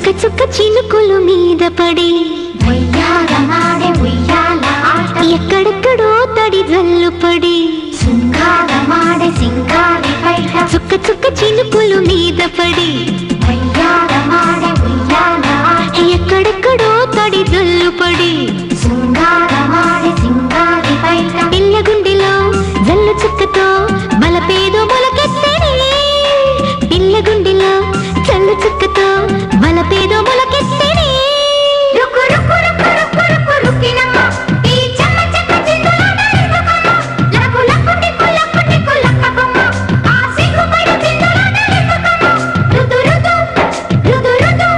చుక్క చుక్క చినుకులు మీద పడి ఉయ్యాలమాడే ఉయ్యాల ఆట ఎక్కడెక్కడో తడి జల్లు పడి సింగారమాడే సింగారి పైట చుక్క చుక్క చినుకులు మీద పడి ఉయ్యాలమాడే ఉయ్యాల ఆట ఎక్కడెక్కడో తడి జల్లు పడి సింగారమాడే సింగారి పైట పిల్ల గుండెలో జల్లు చుక్కతో బలపేదో మొలకెత్తని పిల్ల గుండెలో జల్లు చుక్కతో బలపేదో మొలకెత్తని రుకు రుకు రుకు రుకు రుకు రుకినమ్మ ఈ చెమ్మ చెమ్మ చిందులాట ఇరుకమ్మ లకు లకు టిక్కు లకు టిక్కు లక్కమ్మ ఆ సిగ్గు పైన చిందులాట ఇరుకమ్మ రుదు రుదు రుదు రుదు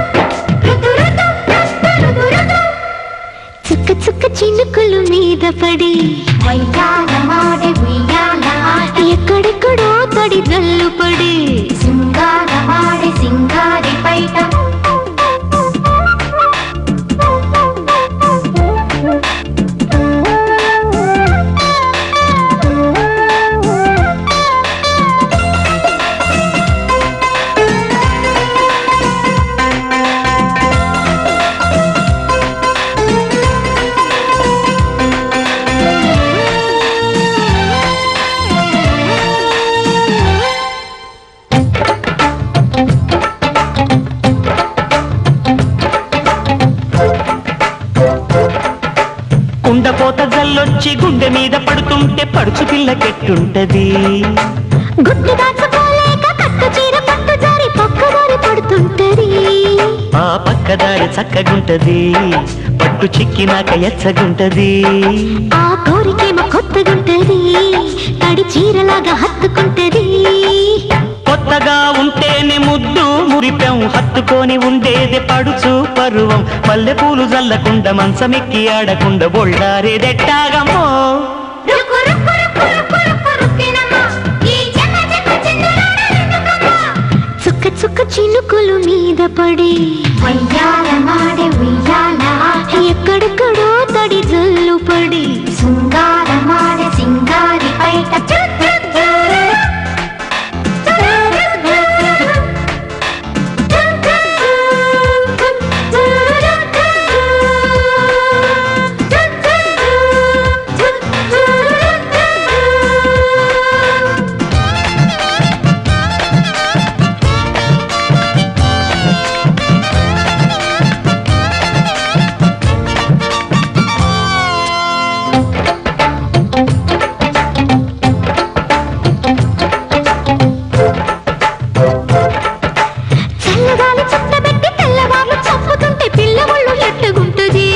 రుదు రుదు రుదు రుదు చుక్క చుక్క చినుకులు మీద పడి ఉయ్యాలమాడే ఉయ్యాల ఆట ఎక్కడెక్కడో తడి జల్లు పడి సింగారమాడే సింగారి పైట కుండపోత జల్లొచ్చి గుండె మీద పడుతుంటే పడుచు పిల్లకెట్టుంటది గుట్టు దాచుకోలేక కట్టు చీర పట్టు జారి పక్కదారి పడుతుంటది ఆ పక్కదారి చక్కగుంటది పట్టు చిక్కినాక ఎచ్చగుంటది ఆ కోరికేమో కొత్తగుంటది తడి చీరలాగా హత్తుకుంటది కొత్తగా ఉంటేనే ముద్దు మురిపెం హత్తుకొని ఉండేది పడుచు పరువం మల్లెపూలు జల్లకుండా మంచమెక్కి ఆడకుండా బొళ్ళారేదెట్టాగమ్మో రుకు రుకు రుకు రుకు రుకు రుకినమ్మ ఈ చెమ్మ చెమ్మ చిందులాట ఇరుకమ్మ చుక్క చుక్క చినుకులు మీద పడి ఉయ్యాలమాడే ఉయ్యాల ఆట ఎక్కడెక్కడో తడి జల్లు పడి సింగారమాడే సింగారి పైట చల్లగాలి చుట్టబెట్టి తెల్లవాళ్ళు చంపుతుంటే పిల్లవాళ్ళు ఎట్టగుంటది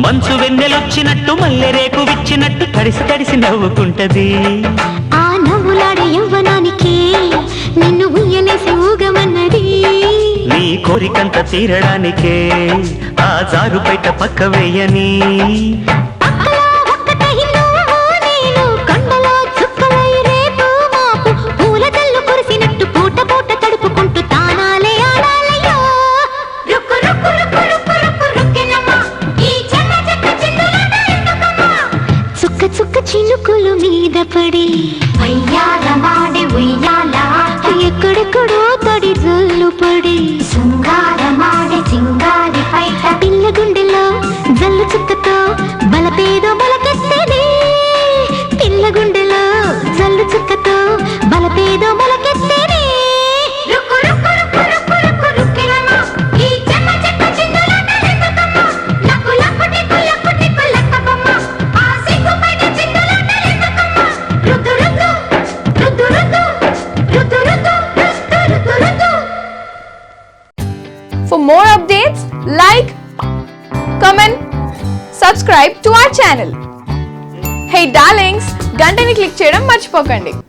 మంచు వెన్నెలొచ్చినట్టు మల్లెరేకు విచ్చినట్టు తడిసి తడిసి నవ్వుకుంటది ఆ నవ్వులాడే యవ్వనానికి నిన్ను ఉయ్యలేసి ఊగమన్నది నీ కోరికంత తీరడానికే ఆ జారు బయట పక్క వేయని పక్కలో ఒక్కటై నువ్వు నేను కొండలో చుక్కలై రేపు మాపు పూల జల్లు కురిసినట్టు పూట పూట తడుపుకుంటూ తానాలే ఆడాలయ్యో రుకు రుకు రుకు రుకు రుకు రుకినమ్మ ఈ చెమ్మ చెమ్మ చిందులాట ఇరుకమ్మ చుక్క చుక్క చినుకులు మీద పడి ఉయ్యాలమాడే ఉయ్యాల ఆట ఎక్కడెక్కడో తడి జల్లు పడి సింగారమాడే సింగారి పైట పిల్ల గుండెలో జల్లు చుక్కతో బలపేదో మొలకెత్తని పిల్ల గుండెలో జల్లు చుక్కతో బలపేదో మొలకెత్తని రుకు రుకు రుకు రుకు రుకు రుకినమ్మ ఈ చెమ్మ చెమ్మ చిందులాట ఇరుకమ్మ లకు లకు టిక్కు లకు టిక్కు లక్కమ్మ ఆ సిగ్గు పైన చిందులాట ఇరుకమ్మ రుదు రుదు రుదు రుదు రుదు రుదు రుదు రుదు. For more updates, like, comment, subscribe to our channel. Hey darlings, గంటని click చేయడం మర్చిపోకండి.